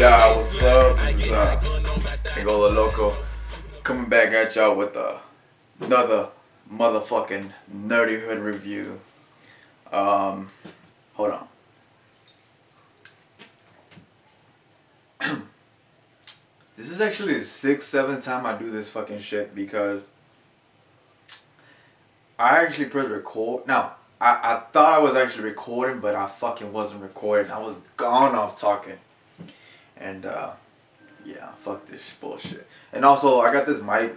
Yeah, what's up? This is Angola Loco coming back at y'all with another motherfucking nerdy hood review. Hold on. This is actually the sixth, seventh time I do this fucking shit because I actually pressed record. Now, I thought I was actually recording, but I fucking wasn't recording. I was gone off talking. And yeah, fuck this bullshit. And also, I got this mic,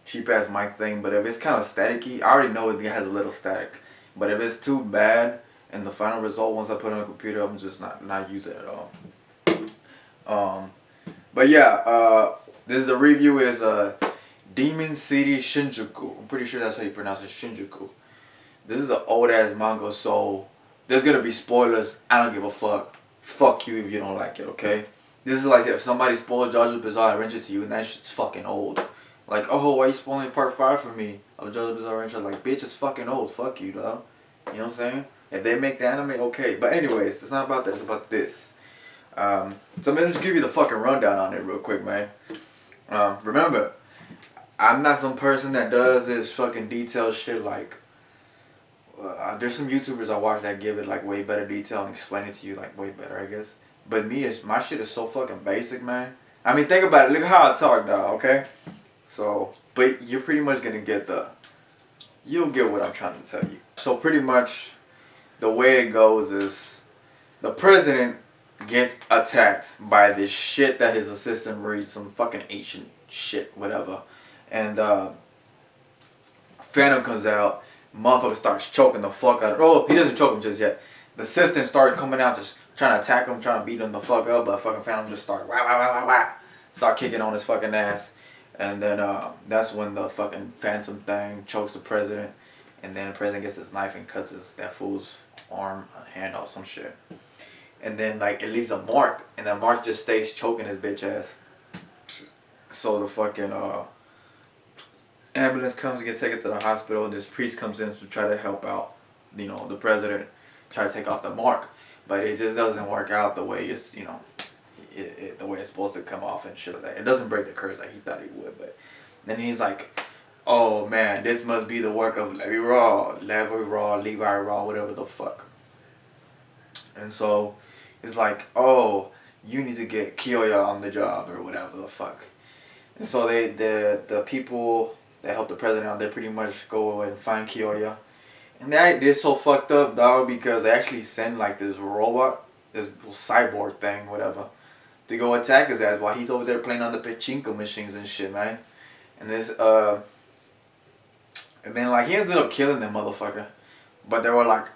cheap ass mic thing, but if it's kind of staticky, I already know it has a little static. But if it's too bad, and the final result once I put it on the computer, I'm just not use it at all. But yeah, this is the review is Demon City Shinjuku. I'm pretty sure that's how you pronounce it, Shinjuku. This is an old ass manga, so there's gonna be spoilers. I don't give a fuck. Fuck you if you don't like it, okay? This is like if somebody spoils JoJo's Bizarre Adventure to you and that shit's fucking old. Like, oh, why you spoiling part 5 for me of JoJo's Bizarre Adventure? Like, bitch, it's fucking old. Fuck you, dog. You know what I'm saying? If they make the anime, okay. But anyways, it's not about that. It's about this. So I'm gonna just give you the fucking rundown on it real quick, man. Remember, I'm not some person that does this fucking detailed shit like... there's some YouTubers I watch that give it like way better detail and explain it to you like way better, I guess. But my shit is so fucking basic, man. I mean, think about it. Look how I talk, dog, okay? So, but you're pretty much gonna get you'll get what I'm trying to tell you. So pretty much, the way it goes is, the president gets attacked by this shit that his assistant reads, some fucking ancient shit, whatever. And, Phantom comes out, motherfucker starts choking the fuck out of... Oh, he doesn't choke him just yet. The assistant starts coming out, just trying to attack him, trying to beat him the fuck up, but fucking Phantom just start wah wah wah wah wah, start kicking on his fucking ass, and then that's when the fucking Phantom thing chokes the president, and then the president gets his knife and cuts that fool's arm, hand off, some shit, and then like it leaves a mark, and that mark just stays choking his bitch ass. So the fucking ambulance comes to get taken to the hospital. This priest comes in to try to help out, you know, the president, try to take off the mark, but it just doesn't work out the way it's, you know, the way it's supposed to come off and shit like that. It doesn't break the curse like he thought he would, but then he's like, oh man, this must be the work of Levi Raw, whatever the fuck. And so it's like, oh, you need to get Kiyoya on the job or whatever the fuck. And so the people that help the president out, they pretty much go and find Kiyoya. And they're so fucked up, dog, because they actually send like this robot, this cyborg thing, whatever, to go attack his ass while he's over there playing on the pachinko machines and shit, man. And and then like he ended up killing them motherfucker. But they were like,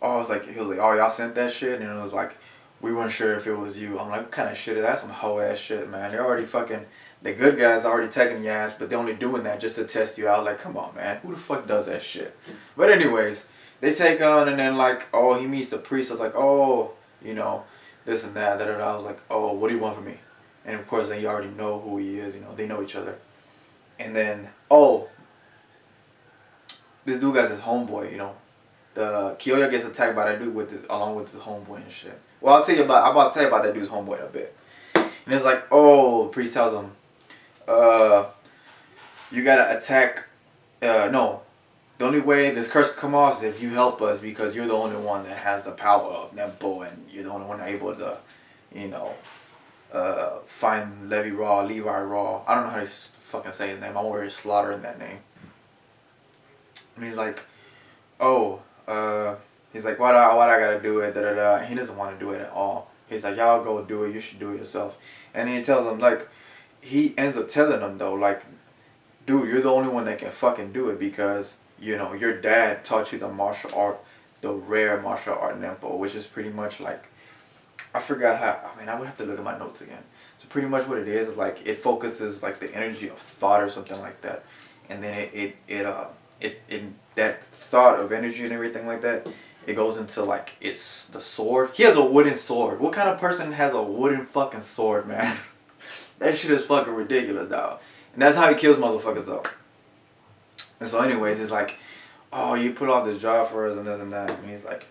oh, he was like, oh, y'all sent that shit? And it was like, we weren't sure if it was you. I'm like, what kind of shit is that? That's some hoe ass shit, man. They're already fucking... The good guys are already taking your ass, but they're only doing that just to test you out. Like, come on, man. Who the fuck does that shit? But anyways, they take on, and then like, oh, he meets the priest. I was like, oh, you know, this and that. I was like, oh, what do you want from me? And of course, then you already know who he is. You know, they know each other. And then, oh, this dude got his homeboy. You know, the Kiyoya gets attacked by that dude along with his homeboy and shit. Well, I'm about to tell you about that dude's homeboy in a bit. And it's like, oh, the priest tells him, you gotta attack, no, the only way this curse can come off is if you help us, because you're the only one that has the power of Nempo, and you're the only one able to, you know, find Levi Raw. I don't know how to fucking say his name. I'm already slaughtering that name. And he's like, oh, he's like, why I gotta do it, He doesn't want to do it at all. He's like, y'all go do it, you should do it yourself. And then he tells him, like, he ends up telling him, though, like, dude, you're the only one that can fucking do it because, you know, your dad taught you the martial art, the rare martial art Nempo, which is pretty much like, I forgot how, I mean, I would have to look at my notes again. So pretty much what it is like, it focuses, like, the energy of thought or something like that. And then it that thought of energy and everything like that, it goes into, like, it's the sword. He has a wooden sword. What kind of person has a wooden fucking sword, man? That shit is fucking ridiculous, dog. And that's how he kills motherfuckers, though. And so anyways, he's like, oh, you put off this job for us and this and that. And he's like,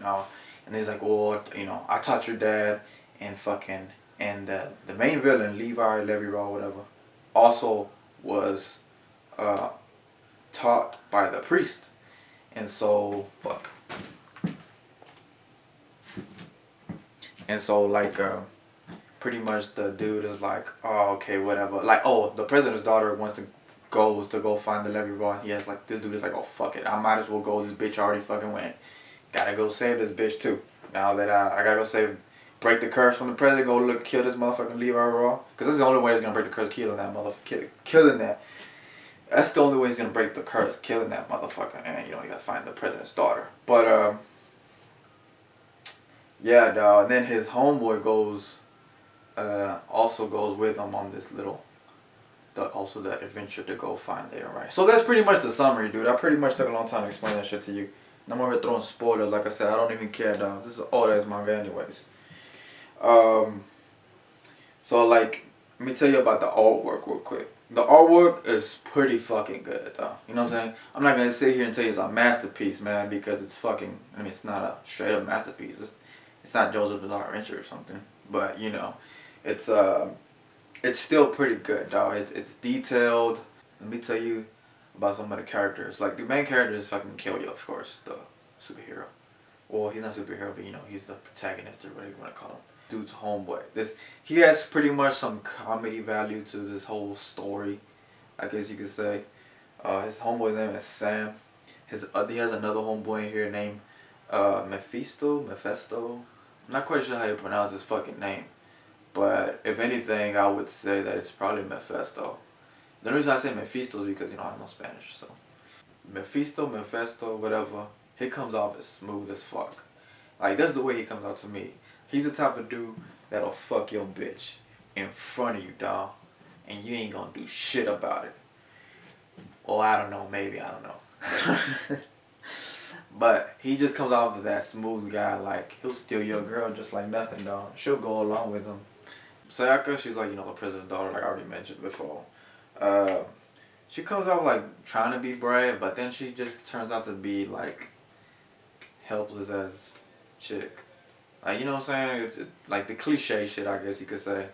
no. And he's like, well, you know, I taught your dad and fucking And the main villain, Levi Raw, whatever, also was uh, taught by the priest. And so, fuck. And so, like, pretty much the dude is like, oh, okay, whatever. Like, oh, the president's daughter wants to go find the Levy Raw. He has like, this dude is like, oh, fuck it, I might as well go. This bitch already fucking went. Gotta go save this bitch too. Now that I gotta go save, break the curse from the president. Go look, kill this motherfucking Levi Raw. Cause this is the only way he's gonna break the curse. Killing that motherfucker, killing that. That's the only way he's gonna break the curse. Killing that motherfucker. And you know, you gotta find the president's daughter. But yeah, dog. And then his homeboy goes. Also goes with him on this little, the adventure to go find there, right? So that's pretty much the summary, dude. I pretty much took a long time to explain that shit to you. And I'm over here throwing spoilers. Like I said, I don't even care, dog. This is old ass manga, anyways. So like, let me tell you about the artwork real quick. The artwork is pretty fucking good, dog. You know what I'm saying? I'm not gonna sit here and tell you it's a masterpiece, man, because it's fucking. I mean, it's not a straight up masterpiece. It's not Joseph Bizarre Adventure or something, but you know. It's still pretty good, dog. It's detailed. Let me tell you about some of the characters. Like the main character is fucking Kyoya, of course, the superhero. Well, he's not a superhero, but you know, he's the protagonist or whatever you want to call him. Dude's homeboy. He has pretty much some comedy value to this whole story, I guess you could say. His homeboy's name is Sam. He has another homeboy in here named Mephisto. I'm not quite sure how you pronounce his fucking name. But if anything, I would say that it's probably Mephisto. The reason I say Mephisto is because, you know, I know Spanish, so. Mephisto, whatever. He comes off as smooth as fuck. Like, that's the way he comes out to me. He's the type of dude that'll fuck your bitch in front of you, dawg. And you ain't gonna do shit about it. Or I don't know, maybe, I don't know. But he just comes off as that smooth guy. Like, he'll steal your girl just like nothing, dawg. She'll go along with him. Sayaka, she's like, you know, the president's daughter, like I already mentioned before. She comes out like trying to be brave, but then she just turns out to be like helpless as chick. Like, you know what I'm saying? It's like the cliche shit, I guess you could say.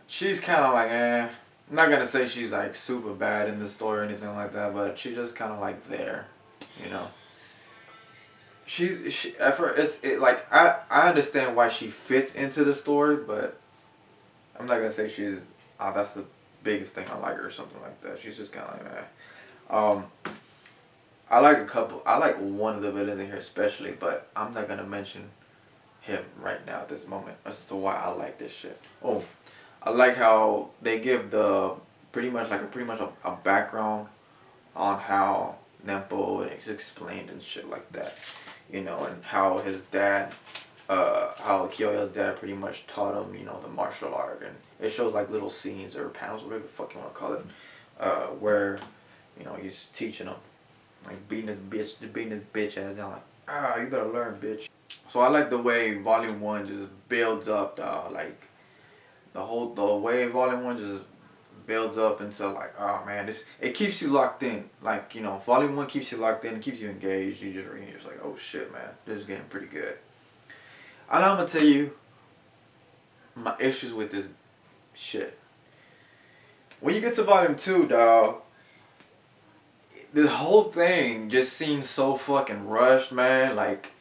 She's kind of like, I'm not gonna say she's like super bad in the story or anything like that, but she's just kind of like there, you know. She at first like I understand why she fits into the story, but I'm not gonna say she's that's the biggest thing I like her or something like that. She's just kind of like I like one of the villains in here especially, but I'm not gonna mention him right now at this moment as to why I like this shit. Oh, I like how they give the pretty much a background on how Nempo is explained and shit like that. You know, and how his dad, how Kyoya's dad pretty much taught him, you know, the martial art. And it shows like little scenes or panels, whatever the fuck you want to call it, where, you know, he's teaching him, like beating his bitch ass down, like, you better learn, bitch. So I like the way Volume 1 just builds up, like, the way Volume 1 just builds up into like, oh man, it keeps you locked in. Like, you know, Volume 1 keeps you locked in, keeps you engaged. You just read it, it's like, oh shit, man, this is getting pretty good. I'm gonna tell you my issues with this shit. When you get to Volume 2, dawg, the whole thing just seems so fucking rushed, man. Like,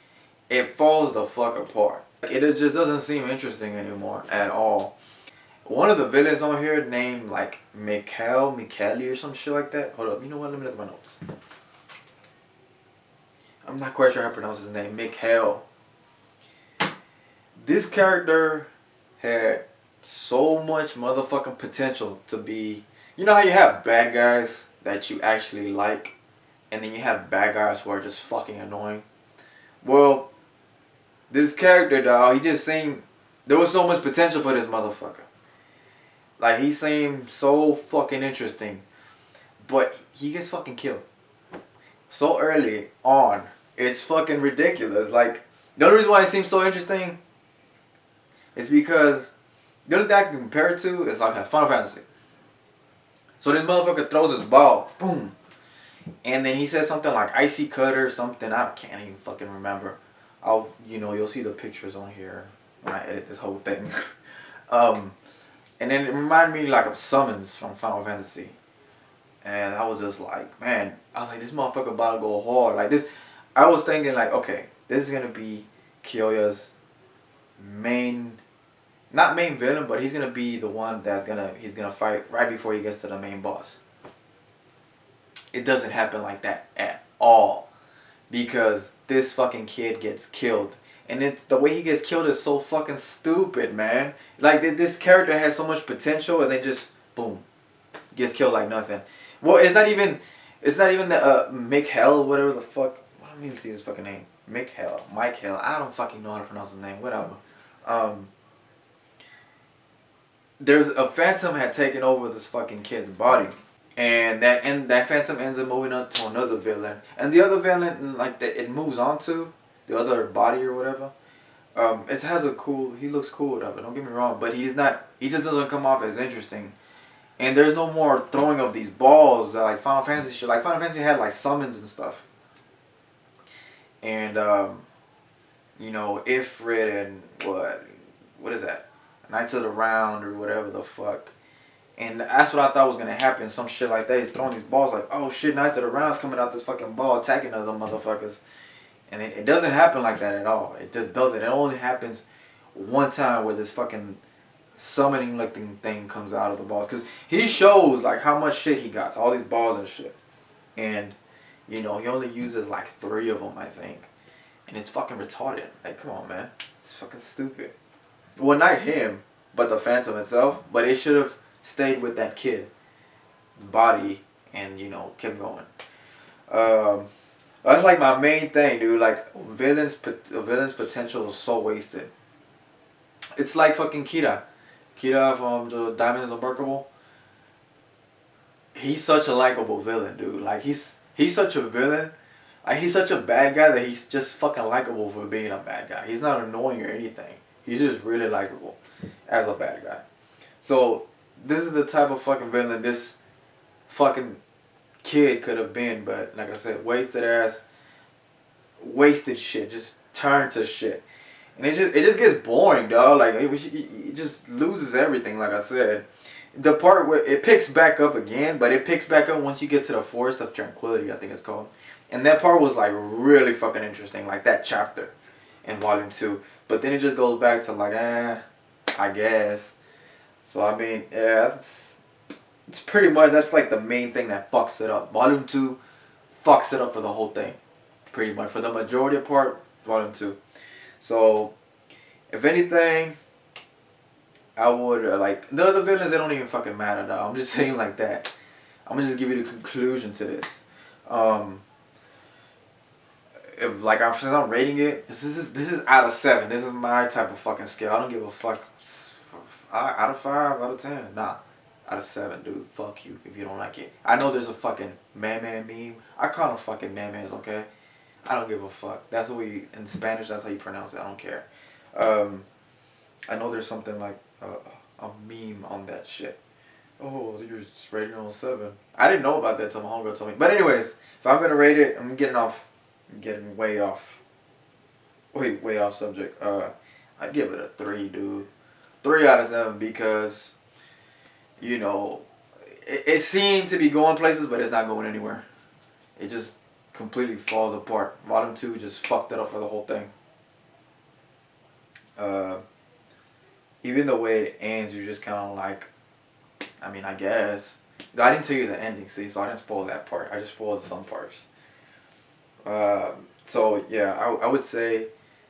it falls the fuck apart. It just doesn't seem interesting anymore at all. One of the villains on here named like Mikeli or some shit like that. Hold up, you know what? Let me look at my notes. I'm not quite sure how to pronounce his name. Mikhail. This character had so much motherfucking potential to be. You know how you have bad guys that you actually like, and then you have bad guys who are just fucking annoying? Well, this character, dog, he just seemed. There was so much potential for this motherfucker. Like, he seemed so fucking interesting. But he gets fucking killed. So early on. It's fucking ridiculous. Like, the only reason why it seems so interesting is because the only thing I can compare it to is like a Final Fantasy. So this motherfucker throws his ball. Boom. And then he says something like icy cutter or something. I can't even fucking remember. you'll see the pictures on here when I edit this whole thing. um, and then it reminded me like of summons from Final Fantasy. And I was just like, man, I was like, this motherfucker about to go hard. Like this, I was thinking like, okay, this is gonna be Kyoya's main, not main villain, but he's gonna be the one he's gonna fight right before he gets to the main boss. It doesn't happen like that at all, because this fucking kid gets killed. And the way he gets killed is so fucking stupid, man. Like this character has so much potential, and then just boom, gets killed like nothing. Well, it's not even the Mikhail, whatever the fuck. Let me see his fucking name. Mike Hell. I don't fucking know how to pronounce his name. Whatever. There's a phantom had taken over this fucking kid's body, and that phantom ends up moving up to another villain, and the other villain like that it moves on to the other body or whatever. It has a cool. He looks cool, whatever. Don't get me wrong, but he's not. He just doesn't come off as interesting. And there's no more throwing of these balls that like Final Fantasy shit. Like Final Fantasy had like summons and stuff. And Ifrit and what is that? Knights of the Round or whatever the fuck. And that's what I thought was gonna happen. Some shit like that. He's throwing these balls like, oh shit, Knights of the Round's coming out this fucking ball attacking other motherfuckers. And it doesn't happen like that at all. It just doesn't. It only happens one time where this fucking summoning looking thing comes out of the balls, because he shows like how much shit he got, all these balls and shit, and he only uses like 3 of them, I think, and it's fucking retarded. Like, come on, man, it's fucking stupid. Well, not him, but the Phantom itself. But it should have stayed with that kid body and kept going. That's like my main thing, dude. Like villain's potential is so wasted. It's like fucking Kira from the Diamond is Unbreakable. He's such a likable villain, dude. Like he's such a villain. Like he's such a bad guy that he's just fucking likable for being a bad guy. He's not annoying or anything. He's just really likable as a bad guy. So this is the type of fucking villain this fucking kid could have been, but like I said, wasted shit, just turned to shit. And it just gets boring, dog. Like it just loses everything. Like I said, the part where it picks back up again, but it picks back up once you get to the Forest of Tranquility, I think it's called. And that part was like really fucking interesting, like that chapter in Volume 2. But then it just goes back to like, I guess. So I mean, yeah, it's pretty much, that's like the main thing that fucks it up. Volume 2 fucks it up for the whole thing, pretty much for the majority of part. Volume 2. So, if anything, I would like the other villains. They don't even fucking matter, though. I'm just saying like that. I'm gonna just give you the conclusion to this. If like since I'm rating it, this is out of 7. This is my type of fucking scale. I don't give a fuck. Out of 5, out of 10, nah. Out of 7, dude. Fuck you if you don't like it. I know there's a fucking man meme. I call them fucking man-mans, okay? I don't give a fuck. That's what in Spanish, that's how you pronounce it. I don't care. I know there's something like a meme on that shit. Oh, you're just rating on 7. I didn't know about that till my homegirl told me. But anyways, if I'm gonna rate it, I'm getting way off subject. I'd give it a 3, dude. 3 out of 7 because, it seemed to be going places, but it's not going anywhere. It just completely falls apart. Volume 2 just fucked it up for the whole thing. Even the way it ends, you're just kind of like, I mean, I guess. I didn't tell you the ending, see, so I didn't spoil that part. I just spoiled some parts. So, yeah, I would say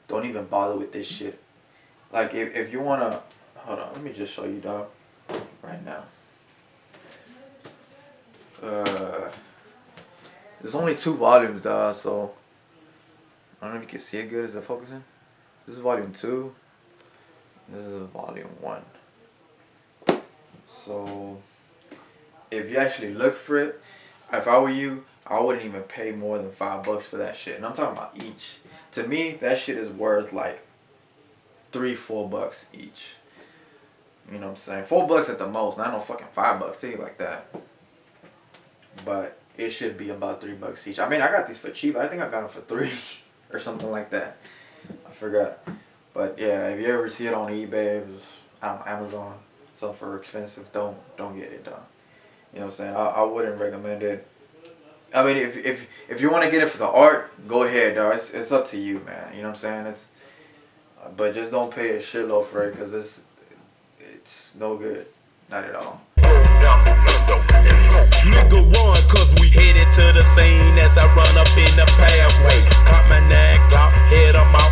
don't even bother with this shit. Like, if you want to, hold on, let me just show you, dog, right now. There's only 2 volumes, dog, so I don't know if you can see it good. Is it focusing? This is volume 2. This is volume 1. So if you actually look for it, if I were you, I wouldn't even pay more than $5 for that shit. And I'm talking about each. To me, that shit is worth like $3-4 each. You know what I'm saying? $4 at the most. Not no fucking $5 to you like that. But it should be about $3 each. I mean, I got these for cheap. I think I got them for $3 or something like that. forgot. But yeah, if you ever see it on eBay, I don't know, Amazon, something for expensive, don't get it done. You know what I'm saying? I wouldn't recommend it. I mean, if you want to get it for the art, go ahead, dog. It's up to you, man. You know what I'm saying? But just don't pay a shitload for it, because it's no good, not at all. Nigga one, cause we headed to the scene as I run up in the pathway. Caught my neck, Glock, head on my